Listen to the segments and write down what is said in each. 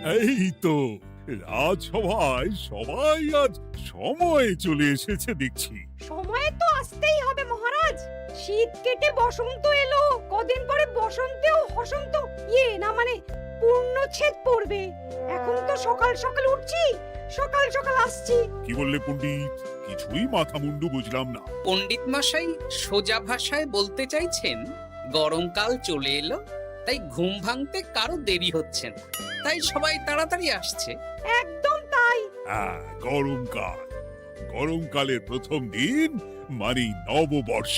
এই তো রাজসভায় সবাই আজ সময়ে চলে এসেছে দেখছি। সময়ে তো আসতেই হবে মহারাজ। শীত কেটে বসন্ত এলো, কদিন পরে বসন্তেও হসন্ত না মানে পূর্ণচ্ছেদ পড়বে। এখন তো সকাল সকাল উঠছি, সকাল সকাল আসছি। কি বললে পণ্ডিত? কিছুই মাথা মুন্ডু বুঝলাম না। পণ্ডিত মশাই সোজা ভাষায় বলতে চাইছেন গরমকাল চলে এলো, তাই ঘুম ভাঙতে কারো দেরি হচ্ছে না, তাই সবাই তাড়াতাড়ি আসছে। একদম তাই। হ্যাঁ, গরমকাল। গরমকালের প্রথম দিন মানে নববর্ষ,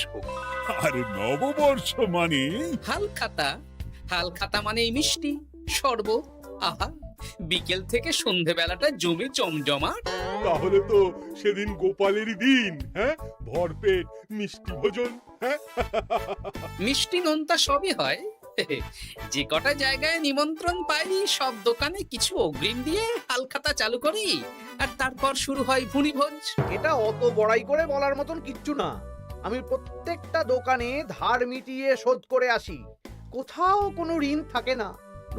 আর নববর্ষ মানে হালখাতা, হালখাতা মানে মিষ্টি শরবত। আহা, বিকেল থেকে সন্ধেবেলাটা জমে জমজমাট। তাহলে তো সেদিন গোপালেরই দিন, হ্যাঁ? ভরপেট মিষ্টি ভোজন, হ্যাঁ? মিষ্টি নোনতা সবই হয়। যে কটা জায়গায় নিমন্ত্রণ পাই সব দোকানে কিছু অগ্রিম দিয়ে হালখাতা চালু করি, আর তারপর শুরু হয় ভুনিভোজ। এটা অত বড়াই করে বলার মতন কিচ্ছু না। আমি প্রত্যেকটা দোকানে ধার মিটিয়ে শোধ করে আসি, কোথাও কোনো ঋণ থাকে না।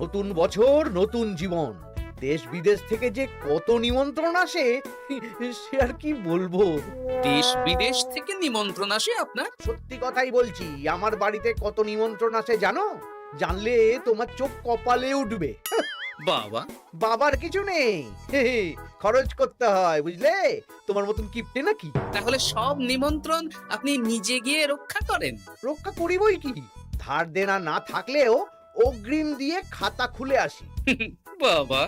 নতুন বছর নতুন জীবন, দেশ বিদেশ থেকে যে কত নিমন্ত্রণ আসে সে আর কি বলবো। দেশ বিদেশ থেকে নিমন্ত্রণ আসে আপনার? সত্যি কথাই বলছি, আমার বাড়িতে কত নিমন্ত্রণ আসে জানো? জানলে তোমার চোখ কপালে উঠবে। বাবা, বাবার কিছু নেই, খরচ করতে হয় বুঝলে, তোমার মতন কিপটে নাকি। তাহলে সব নিমন্ত্রণ আপনি নিজে গিয়ে রক্ষা করেন? রক্ষা করিবই কি, ধার দেনা না থাকলেও অগ্রিম দিয়ে খাতা খুলে আসি। বাবা,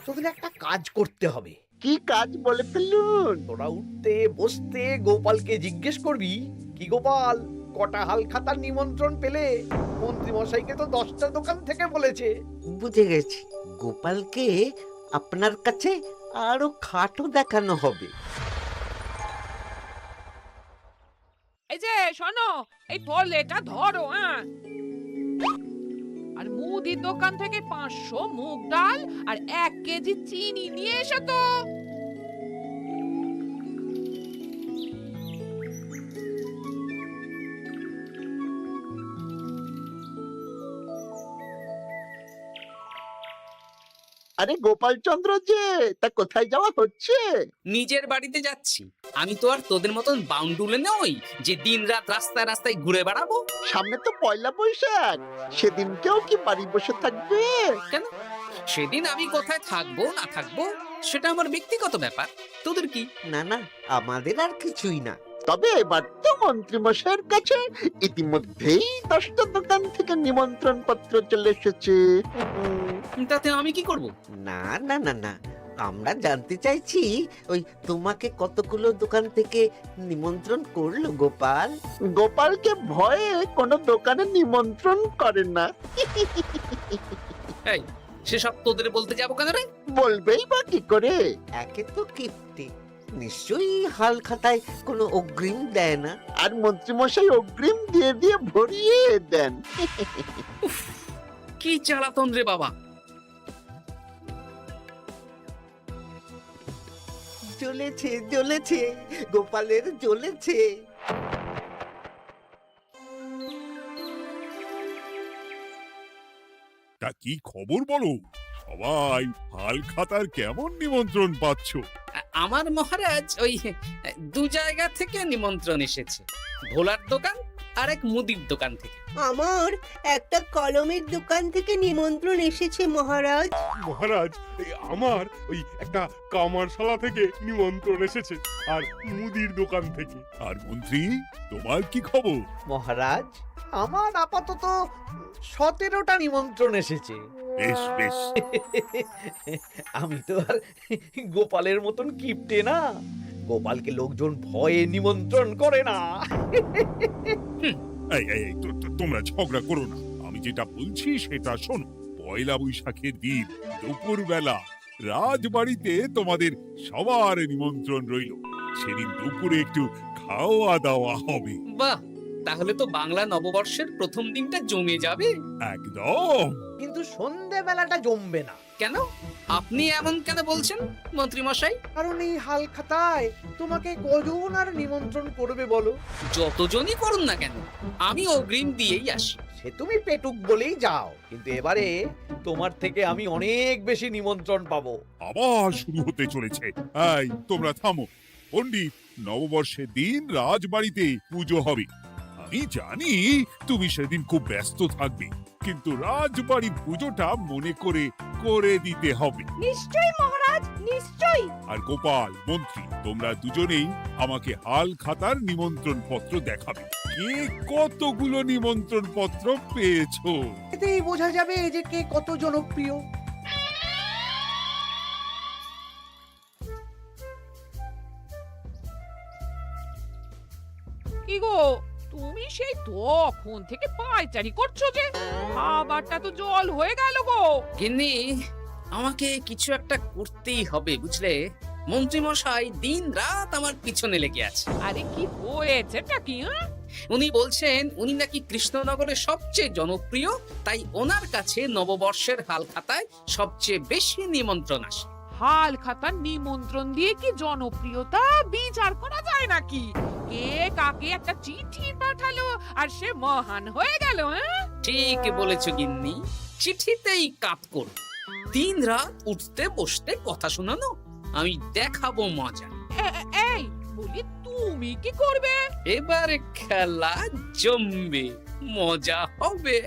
তোদের একটা কাজ করতে হবে। কি কাজ বলে ফেলুন? তোরা উঠতে বসতে গোপালকে জিজ্ঞেস করবি, কি গোপাল, কটা হালখাতার নিমন্ত্রণ পেলে? মন্ত্রী মশাইকে তো 10টা দোকান থেকে বলেছে। বুঝে গেছি, গোপালকে আপনার কাছে আরো খাটো দেখানো হবে। এই যে শোনো, এই ফলেটা ধরো, হ্যাঁ? আর মুদির দোকান থেকে 500 মুগ ডাল আর 1 কেজি চিনি নিয়ে এসো তো। আরে গোপাল চন্দ্র যে, তা কোথায় যাওয়া হচ্ছে? নিজের বাড়িতে যাচ্ছি। আমি তো আর তোদের মতন বাউন্ডুলে নই যে দিন রাত রাস্তায় রাস্তায় ঘুরে বেড়াবো। সামনে তো পয়লা বৈশাখ, সেদিন কেউ কি বাড়ি বসে থাকবে? কেন? সেদিন আমি কোথায় থাকবো না থাকবো সেটা আমার ব্যক্তিগত ব্যাপার, তোদের কি? না না, আমাদের আর কিছুই না। তবে এবার তো মন্ত্রী মশাইয়ের কাছে ইতিমধ্যেই 10টা দোকান থেকে নিমন্ত্রণ পত্র চলে এসেছে। তাতে আমি কি করব? না না না না, আমরা জানতে চাইছি ওই তোমাকে কতগুলো দোকান থেকে নিমন্ত্রণ করলো গোপাল? গোপালকে ভয়ে কোনো দোকানে নিমন্ত্রণ করে না। এই, সেসব তোদের বলতে যাবো কেন রে? বলবেই বা কি করে? একে তো কিপ্টে, নিশ্চয়ই হাল খাতায় কোনো অগ্রিম দেয় না, আর মন্ত্রী মশাই অগ্রিম দিয়ে দিয়ে ভরিয়ে দেন। কি জ্বালাতন রে বাবা! জ্বলেছে জ্বলেছে, গোপালের জ্বলেছে। তা কি খবর বলো? সবাই হালখাতার কেমন নিমন্ত্রণ পাচ্ছ? আমার মহারাজ ওই 2 জায়গা থেকে নিমন্ত্রণ এসেছে, ভোলার দোকান আর এক মুদির দোকান থেকে। আমার একটা কলমের দোকান থেকে নিমন্ত্রণ এসেছে মহারাজ। মহারাজ, আমার ওই একটা কামারশালা থেকে নিমন্ত্রণ এসেছে, আর মুদির দোকান থেকে। আর মন্ত্রী, তোমার কি খবর? মহারাজ, আমার আপাতত 17টা নিমন্ত্রণ এসেছে। বেশ বেশ। আমি তো আর গোপালের মতন কিপটে না, গোপালকে লোকজন ভয়ে নিমন্ত্রণ করে না। এই এই এই, তোমরা ঝগড়া করো না। আমি যেটা বলছি সেটা শোনো। পয়লা বৈশাখের দিন দুপুরবেলা রাজবাড়িতে তোমাদের সবার নিমন্ত্রণ রইল। সেদিন দুপুরে একটু খাওয়া দাওয়া হবে। বাহ, তাহলে তো বাংলা নববর্ষের প্রথম দিনটা জমে যাবে। একদম। কিন্তু সন্ধেবেলাটা জমবে না। কেন? আপনি এমন কেন বলছেন মন্ত্রী মশাই? কারণ এই হাল খাতায় তোমাকে কজন আর নিমন্ত্রণ করবে বলো? যতজনই করুন না কেন, আমি অগ্রিম দিয়েই আসি। সে তুমি পেটুক বলেই যাও, কিন্তু এবারে তোমার থেকে আমি অনেক বেশি নিমন্ত্রণ পাবো। আবার শুরু হতে চলেছে। এই তোমরা থামো। পণ্ডিত, নববর্ষের দিন রাজবাড়িতে পুজো হবে। আমি জানি তুমি সেদিন খুব ব্যস্ত থাকবে, কিন্তু রাজবাড়ির পুজোটা মনে করে করে দিতে হবে। নিশ্চয়ই মহারাজ, নিশ্চয়ই। আর গোপাল, মন্ত্রী, তোমরা দুজনেই আমাকে হাল খাতার নিমন্ত্রণ পত্র দেখাবে। কে কতগুলো নিমন্ত্রণ পত্র পেয়েছো? এতেই বোঝা যাবে যে কে কত জনপ্রিয়। কি গো, তুমি সেই তখন থেকে পায়চারি করছো যে, খাবারটা তো জল হয়ে গেল গো। গিন্নি, আমাকে কিছু একটা করতেই হবে বুঝলে। মন্ত্রী মশাই দিন রাত আমার পিছনে লেগে আছে। আরে কি হয়েছেটা কি? হ্যাঁ? উনি বলছেন উনি নাকি কৃষ্ণনগরের সবচেয়ে জনপ্রিয়, তাই ওনার কাছে নববর্ষের হাল খাতায় সবচেয়ে বেশি নিমন্ত্রণ আসে। হাল খাতার নিমন্ত্রণ দিয়ে কি জনপ্রিয়তা বিচার করা যায় নাকি? কে কাকে একটা চিঠি পাঠালো আর সে মহান হয়ে গেল? হ্যাঁ, ঠিক বলেছ গিন্নি, চিঠিতেই কাপ করো। দিন রাত উঠতে বসতে কথা শোনানো, আমি দেখাবো মজা। এই বলি, তুমি কি করবে? এবার খেলা জমবে, মজা হবে।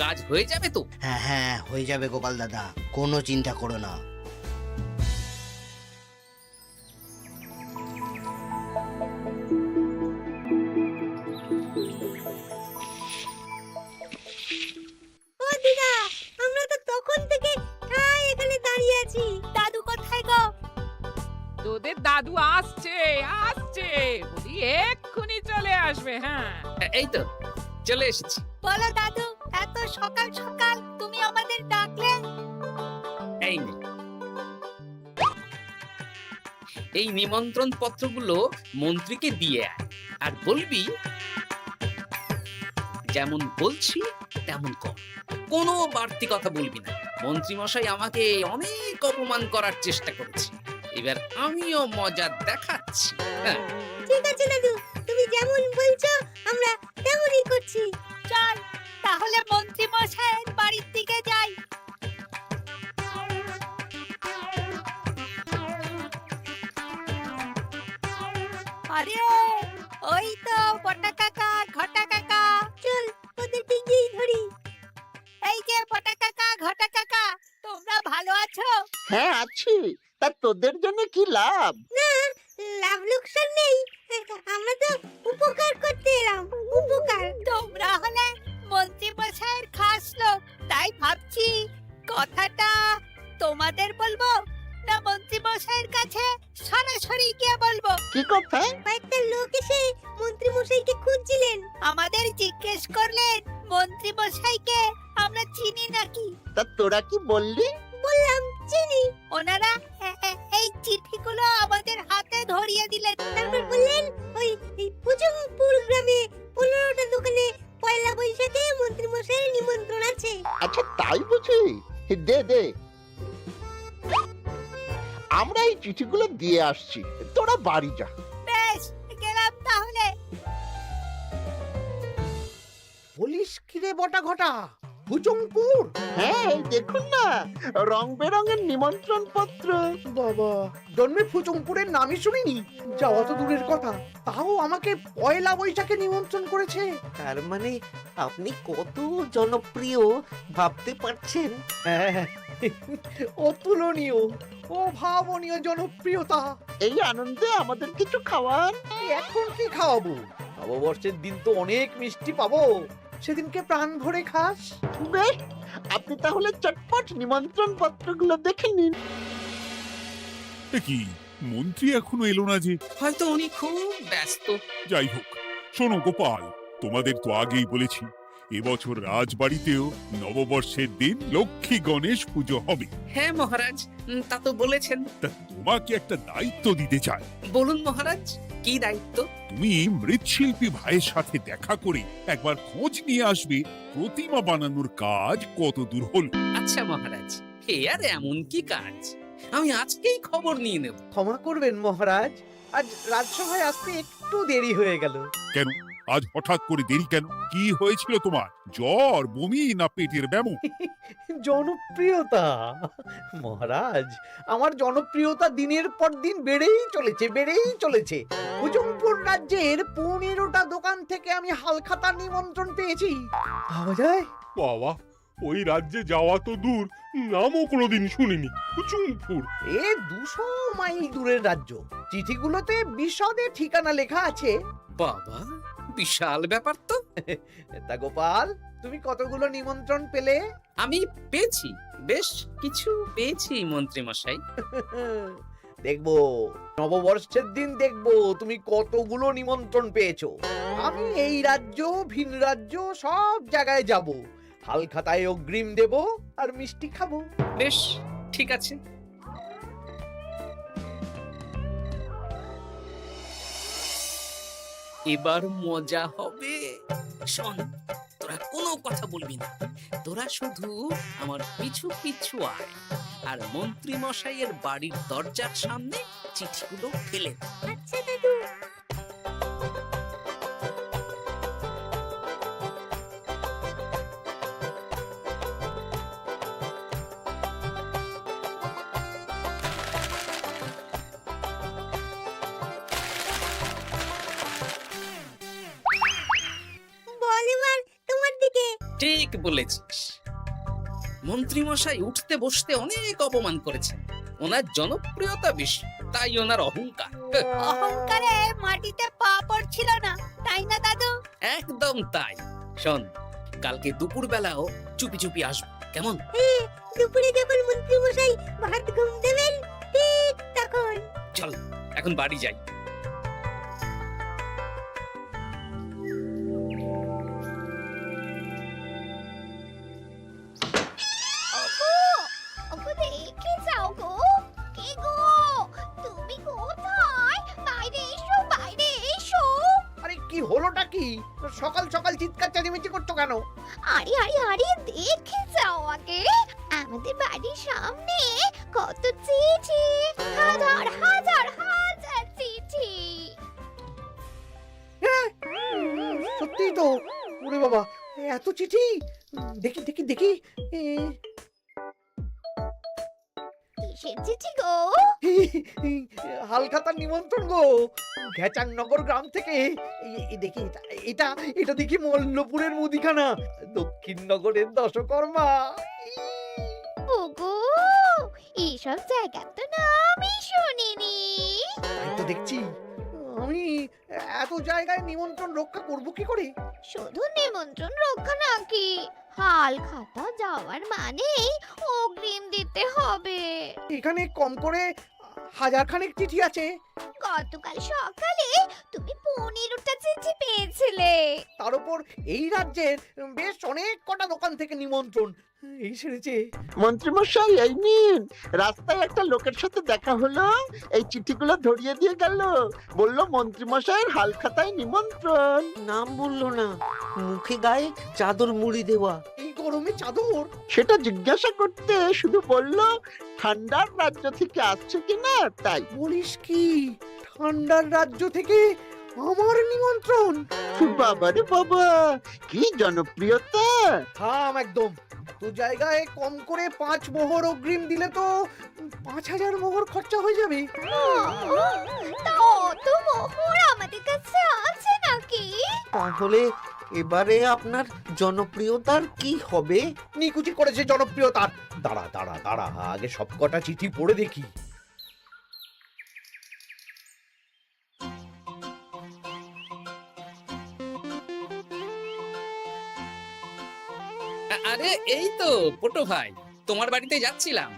কাজ হয়ে যাবে তো? হ্যাঁ হ্যাঁ, হয়ে যাবে গোপাল দাদা, কোনো চিন্তা করো না। ও দিদা, আমরা তো তখন থেকে ঠায় এখানে দাঁড়িয়ে আছি। দাদু কোথায় গো? তোদের দাদু আসছে আসছে, বলি এক্ষুনি চলে আসবে। হ্যাঁ, এই তো চলে এসেছি। বলো দাদু, এত সকাল সকাল তুমি আমাদের ডাকলে? এই নে, এই নিমন্ত্রণ পত্রগুলো মন্ত্রীকে দিয়ে আয়, আর বলবি যেমন বলছি তেমন কর, কোনো বাড়তি কথা বলবি না। মন্ত্রী মশাই আমাকে অনেক অপমান করার চেষ্টা করেছে, এবার আমিও মজা দেখাচ্ছি। হ্যাঁ, ঠিক আছে দাদু, তুমি যেমন বলছো আমরা তেমনই করছি। চল তাহলে মন্ত্রী মশাইয়ের বাড়ির দিকে যাই। আরে ওই তো পটা কাকা, ঘটা কাকা, চল ওদের দিকেই ধরি। এই যে পটা কাকা, ঘটা কাকা, তোমরা ভালো আছো? হ্যাঁ আছি। তা তোদের জন্য কি লাভ? না, লাভ লোকসান নেই, আমরা তো উপকার করতে এলাম। উপকার? তোমরা হলে মন্ত্রী মশাইয়ের খাস লোক, তাই ভাবছি কথাটা তোমাদের বলবো না মন্ত্রী মশাইয়ের কাছে সরাসরি গিয়ে বলবো। কি কথা? কয়েকটা লোক এসে মন্ত্রী মশাইকে খুঁজছিলেন, আমাদের জিজ্ঞেস করলেন মন্ত্রী মশাইকে আমরা চিনি নাকি। তা তোরা কি বললি? বললাম চিনি। ওনারা এই চিঠিগুলো আমাদের হাতে ধরিয়ে দিলেন, তারপর বললেন ওই পুজংপুর গ্রামে 15টা দোকানে পয়লা বৈশাখে মন্ত্রী মশাইয়ের নিমন্ত্রণ আছে। আচ্ছা তাই বুঝি? দে দে, আমরা এই চিঠিগুলো দিয়ে আসছি, তোরা বাড়ি যা। বেশ, গেলাম তাহলে। বলিস কিরে বটা ঘটা, ভুজংপুর? হ্যাঁ এই দেখুন না, রং বেরঙের নিমন্ত্রণ পত্র। বাবা, জন্মে ফুচুংপুরের নামই শুনিনি, যাওয়া তো দূরের কথা, তাও আমাকে পয়লা বৈশাখে নিমন্ত্রণ করেছে। তার মানে আপনি কত জনপ্রিয় ভাবতে পারছেন? হ্যাঁ, অতুলনীয়, অভাবনীয় জনপ্রিয়তা। এই আনন্দে আমাদের কিছু খাওয়ান। এখন কি খাওয়াবো? নববর্ষের দিন তো অনেক মিষ্টি পাবো, সেদিনকে প্রাণ ভরে খাস। বেশ, আপনি তাহলে চটপট নিমন্ত্রণ পত্রগুলো দেখে নিন। এ কি, মন্ত্রী এখনো এলো না যে? হয়তো উনি খুব ব্যস্ত। যাই হোক, শোনো গোপাল, তোমাদের তো আগেই বলেছি এবছর রাজবাড়িতেও নববর্ষের দিন লক্ষ্মী গণেশ পুজো হবে। হ্যাঁ মহারাজ, তা তো বলেছেন। তা তোমাকে একটা দায়িত্ব দিতে চাই। বলুন মহারাজ, কি দায়িত্ব? তুমি মৃৎশিল্পী ভাইয়ের সাথে দেখা করে একবার খোঁজ নিয়ে আসবে প্রতিমা বানানোর কাজ কত দূর হলো। আচ্ছা মহারাজ, এ আর এমন কি কাজ, আমি আজকেই খবর নিয়ে নেব। ক্ষমা করবেন মহারাজ, আজ রাজসভায় আসতে একটু দেরি হয়ে গেল। কেন আজ হঠাৎ করে দেরি কেন? কি হয়েছিল তোমার? জ্বর, বমি না পেটের ব্যামো? জনপ্রিয়তা মহারাজ, আমার জনপ্রিয়তা দিনের পর দিন বেড়েই চলেছে। হুজুমপুর রাজ্যের 15টা দোকান থেকে আমি হালখাতার নিমন্ত্রণ পেয়েছি। ভাবা যায়? বাবা, ওই রাজ্যে যাওয়া তো দূর, নামও কোনোদিন শুনিনি। হুজুমপুর। এ 200 মাইল দূরের রাজ্য। চিঠিগুলোতে বিশদে ঠিকানা লেখা আছে। বাবা, বিশাল ব্যাপার তো। তা গোপাল, তুমি কতগুলো নিমন্ত্রণ পেলে? আমি পেয়েছি, বেশ কিছু পেয়েছি মন্ত্রী মশাই। দেখবো নববর্ষের দিন দেখবো তুমি কতগুলো নিমন্ত্রণ পেয়েছো। আমি এই রাজ্য ভিন রাজ্য সব জায়গায় যাব, হালখাতায় অগ্রিম দেব আর মিষ্টি খাবো। বেশ, ঠিক আছে। এবার মজা হবে। শোন, তোরা কোনো কথা বলবি না, তোরা শুধু আমার পিছু পিছু আয় আর মন্ত্রী মশাইয়ের বাড়ির দরজার সামনে চিঠিগুলো ফেলে দে। আচ্ছা দাদু। বল এবার তোমার দিকে। ঠিক বলেছিস, মন্ত্রী মশাই উঠতে বসতে অনেক অপমান করেছেন। ওনার জনপ্রিয়তা বেশি, তাই ওনার অহংকার। অহংকারে মাটিতে পা পড়ছিল না, তাই না দাদু? একদম তাই। শোন, কালকে দুপুর বেলাও চুপি চুপি আসবো, কেমন? দুপুরে যখন মন্ত্রী মশাই ভাত ঘুম দেবেন ঠিক তখন। চল এখন বাড়ি যাই। দেখে যাও গো। কে গো? তুমি কোথায়? বাইরে এসো, বাইরে এসো। আরে কি হলোটা কি? সকাল সকাল চিৎকার চেঁচামেচি করছো কেন? আরে আরে আরে দেখে যাও আগে। আমাদের বাড়ির সামনে কত চিঠি, হাজার হাজার হাজার চিঠি। সত্যি তো, ওরে বাবা, এত চিঠি! দেখি দেখি দেখি। কিসের চিঠি গো? হালখাতার নিমন্ত্রণ গো, ঘেচাংনগর গ্রাম থেকে। দেখি এটা এটা দেখি মল্লপুরের মুদিখানা, দক্ষিণনগরের দশকর্মা। ওগো, এইসব জায়গা তো নামই শুনিনি। তাই তো দেখছি। আমি এত জায়গায় নিমন্ত্রণ রক্ষা করব কি করে? শুধু নিমন্ত্রণ রক্ষা নাকি, হালখাতা যাওয়ার মানেই অগ্রিম দিতে হবে। এখানে কম করে 1000 খানেক চিঠি আছে। গতকাল সকালে তুমি 15টা চিঠি পেয়েছিলে। তার উপর এই রাজ্যের বেশ অনেক কটা দোকান থেকে নিমন্ত্রণ এই সেরেছে। মন্ত্রীমশাই, এই নিন। রাস্তায় একটা লোকের সাথে দেখা হলো, এই চিঠিগুলো ধরিয়ে দিয়ে গেল। বললো মন্ত্রীমশাইয়ের হালখাতায় নিমন্ত্রণ। নাম বললো না, মুখে গায়ে চাদর মুড়ি দেওয়া। এই গরমে চাদর? সেটা জিজ্ঞাসা করতে শুধু বললো ঠান্ডার রাজ্য থেকে আসছে কিনা তাই। বলিস কি, ঠান্ডার রাজ্য থেকে আমার নিমন্ত্রণ? বাবারে বাবা, কি জনপ্রিয়তা! থাম একদম। তো জায়গায় কম করে 5 মোহর অগ্রিম দিলে তো 5000 মোহর খরচা হয়ে যাবে। তা অত মোহর আমাদের কাছে আছে নাকি? তাহলে এবারে আপনার জনপ্রিয়তার কি হবে? নিকুচি করেছে জনপ্রিয়তার। দাঁড়া দাঁড়া দাঁড়া, আগে সবকটা চিঠি পড়ে দেখি। আরে এই তো পটু ভাই, তোমার বাড়িতে যাচ্ছিলাম।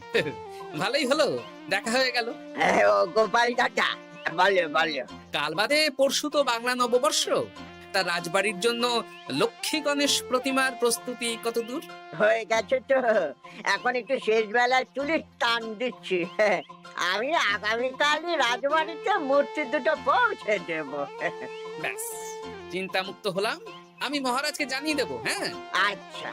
ভালোই হলো, দেখা হয়ে গেল। গোপাল দাদা, বলো বলো। কাল বাদে পরশু তো বাংলা নববর্ষ, তা রাজবাড়ির জন্য লক্ষ্মী গণেশ প্রতিমার প্রস্তুতি কত দূর? হয়ে গেছে তো, এখন একটু শেষ বেলায় চুলির টান দিচ্ছি। আমি আগামীকালই রাজবাড়িতে মূর্তি দুটো পৌঁছে দেবো। ব্যাস, চিন্তামুক্ত হলাম। আমি মহারাজকে জানিয়ে দেবো। হ্যাঁ, আচ্ছা।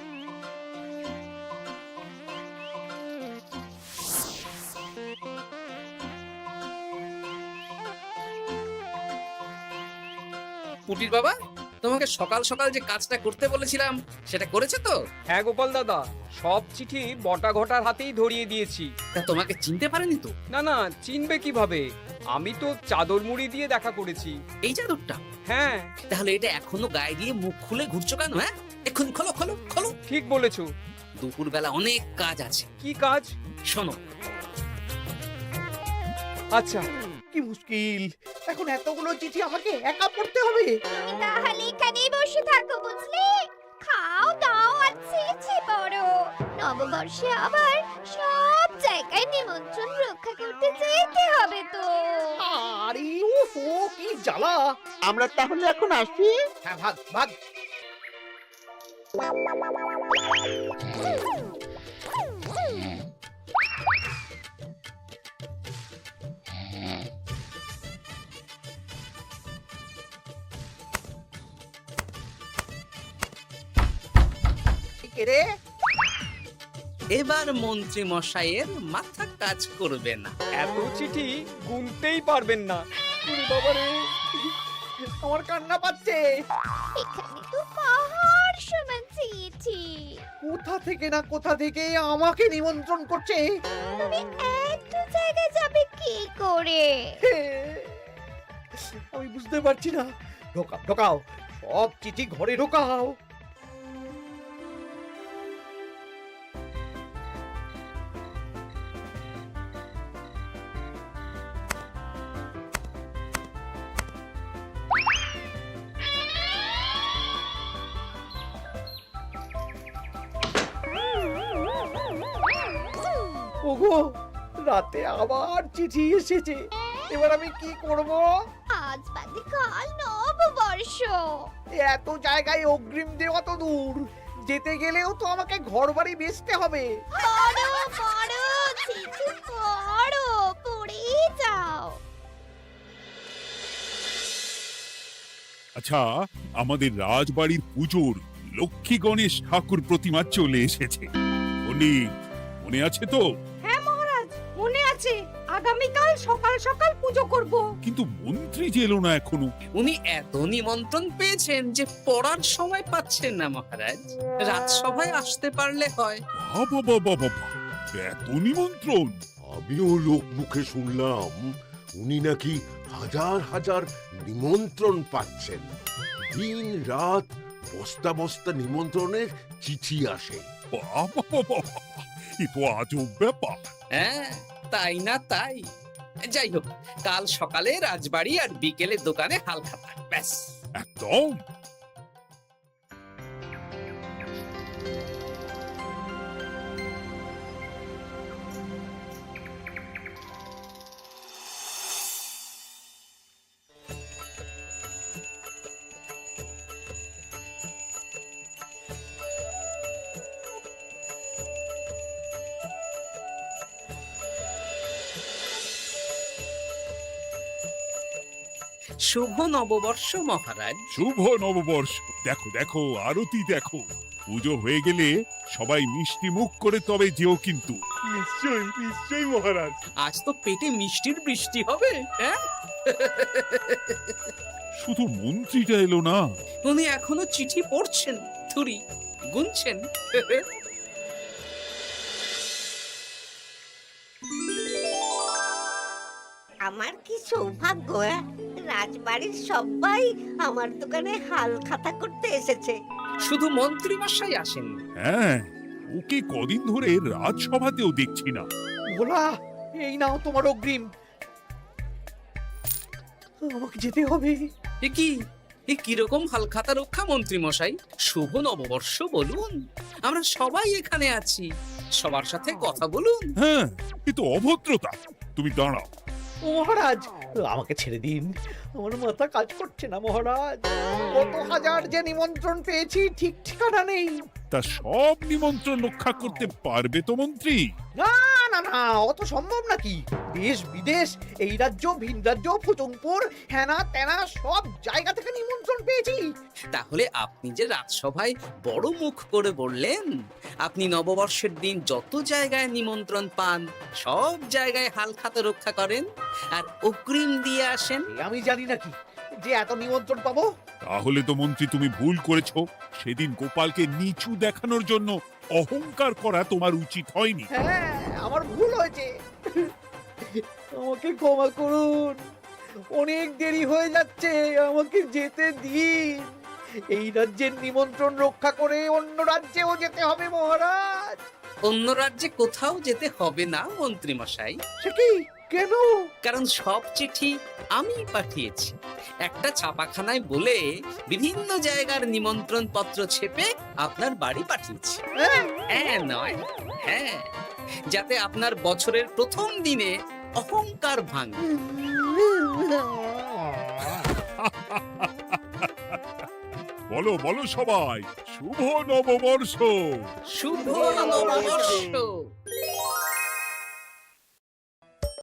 পুটির বাবা, তোমাকে সকাল সকাল যে কাজটা করতে বলেছিলাম সেটা করেছে তো? হ্যাঁ গোপাল দাদা, সব চিঠি বটা ঘটার হাতেই ধরিয়ে দিয়েছি। তা তোমাকে চিনতে পারেনি তো? না না, চিনবে কিভাবে? আমি তো চাদর মুড়ি দিয়ে দেখা করেছি। এই চাদরটা? হ্যাঁ, তাহলে এটা এখনো গায়ে দিয়ে মুখ খুলে ঘুরছো কেন? হ্যাঁ, এক্ষুনি খোলো খোলো খোলো। ঠিক বলেছো। দুপুরবেলা অনেক কাজ আছে। কি কাজ? শোনো, আচ্ছা। কি মুশকিল, এখন এতগুলো চিঠি আমাকে একা পড়তে হবে। তাহলে এখানেই বসে থাকো, বুঝলে? খাও দাও আর ছিছি পড়ো। নববর্ষে আবার সব জায়গায় নিমন্ত্রণ রক্ষা করতে যেতে হবে তো। আরে ওফো, কি জ্বালা। আমরা তাহলে এখন আসি। হ্যাঁ, ভাগ ভাগ। কে রে? এবার মন্ত্রী মশাইয়ের মাথা কাজ করবে না। এত চিঠি গুনতেই পারবেন না। ওরে বাবারে, আমার কান্না পাচ্ছে। এখানে তো পাহাড় সমান চিঠি। কোথা থেকে না কোথা থেকে আমাকে নিমন্ত্রণ করছে। তুমি এত জায়গায় যাবে কি করে? আমি বুঝতে পারছি না। ঢোকাও ঢোকাও, সব চিঠি ঘরে ঢোকাও। ওগো, রাতে আবার চিঠি এসেছে। এবার আমি কি করব? আজ বাদে কাল নববর্ষ। এত জায়গায় অগ্রিম দেওয়া তো দূর, যেতে গেলেও তো আমাকে ঘর বাড়ি বেচতে হবে। পড়ো পড়ো চিঠি পড়ো, পড়েই যাও। আচ্ছা, আমাদের রাজবাড়ির পুজোর লক্ষ্মী গণেশ ঠাকুর প্রতিমা চলে এসেছে। পণ্ডিত, মনে আছে তো? হ্যাঁ মহারাজ, মনে আছে। আগামীকাল সকাল সকাল পুজো করব। কিন্তু মন্ত্রী যে এলো না এখনো। উনি এত নিমন্ত্রণ পেয়েছেন যে পড়ার সময় পাচ্ছেন না মহারাজ। রাজসভায় আসতে পারলে হয়। বাবা বাবা বাবা, এত নিমন্ত্রণ! আমিও লোক মুখে শুনলাম উনি নাকি হাজার হাজার নিমন্ত্রণ পাচ্ছেন। দিন রাত বস্তা বস্তা নিমন্ত্রণের চিঠি আসে। বাবা বাবা, এ তো আজব ব্যাপার। হ্যাঁ, তাই না তাই। যাই হোক, কাল সকালে রাজবাড়ি আর বিকেলে দোকানে হালখাতা। ব্যাস। একদম। শুভ নববর্ষ মহারাজ। শুভ নববর্ষ। দেখো দেখো, আরতি দেখো। পুজো হয়ে গেলে সবাই মিষ্টি মুখ করে তবে যেও কিন্তু। নিশ্চয়ই নিশ্চয়ই মহারাজ। আজ তো পেটে মিষ্টির বৃষ্টি হবে। হ্যাঁ, শুধু মন্ত্রীটা এলো না। উনি এখনো চিঠি পড়ছেন, থুরি গুনছেন। আমার কি সৌভাগ্য! রাজবাড়ির সবাই আমার দোকানে হাল খাতা করতে এসেছে। শুধু মন্ত্রী মশাই আসেন। হ্যাঁ, ওকে কদিন ধরে রাজসভাতেও দেখছি না। ভোলা, এই নাও তোমার অগ্রিম। আমাকে যেতে হবে। এ কিরকম হালখাতা রক্ষা মন্ত্রী মশাই? শুভ নববর্ষ বলুন, আমরা সবাই এখানে আছি। সবার সাথে কথা বলুন। হ্যাঁ, এ তো অভদ্রতা। তুমি দাঁড়াও। মহারাজ, আমাকে ছেড়ে দিন। আমার মাথা কাজ করছে না মহারাজ। কত হাজার যে নিমন্ত্রণ পেয়েছি, ঠিক ঠিকানা নেই। তা সব নিমন্ত্রণ রক্ষা করতে পারবে তো মন্ত্রী? না না না অত সম্ভব নাকি? দেশ বিদেশ, এই রাজ্য ভিন রাজ্য, ফতুংপুর, হ্যানা ত্যানা সব জায়গা থেকে নিমন্ত্রণ পেয়েছি। তাহলে আপনি যে রাজসভায় বড় মুখ করে বললেন আপনি নববর্ষের দিন যত জায়গায় নিমন্ত্রণ পান সব জায়গায় হালখাতা রক্ষা করেন আর অগ্রিম দিয়ে আসেন। এ আমি জানি নাকি যে এত নিমন্ত্রণ পাবো? তাহলে তো মন্ত্রী তুমি ভুল করেছো। সেদিন গোপালকে নিচু দেখানোর জন্য অহংকার করা তোমার উচিত হয়নি। হ্যাঁ, আমার ভুল হয়েছে, আমাকে ক্ষমা করুন। অনেক দেরি হয়ে যাচ্ছে, আমাকে যেতে দিন। এই রাজ্যের নিমন্ত্রণ রক্ষা করে অন্য রাজ্যেও যেতে হবে মহারাজ। অন্য রাজ্যে কোথাও যেতে হবে না মন্ত্রী মশাই, সে কি? কেন? কারণ সব চিঠি আমি পাঠিয়েছি। একটা ছাপাখানায় বলে বিভিন্ন জায়গার নিমন্ত্রণ পত্র ছেপে আপনার বাড়ি পাঠিয়েছি। হ্যাঁ? হ্যাঁ নয় হ্যাঁ, যাতে আপনার বছরের প্রথম দিনে অহংকার ভাঙে। বলো বলো সবাই, শুভ নববর্ষ। শুভ নববর্ষ।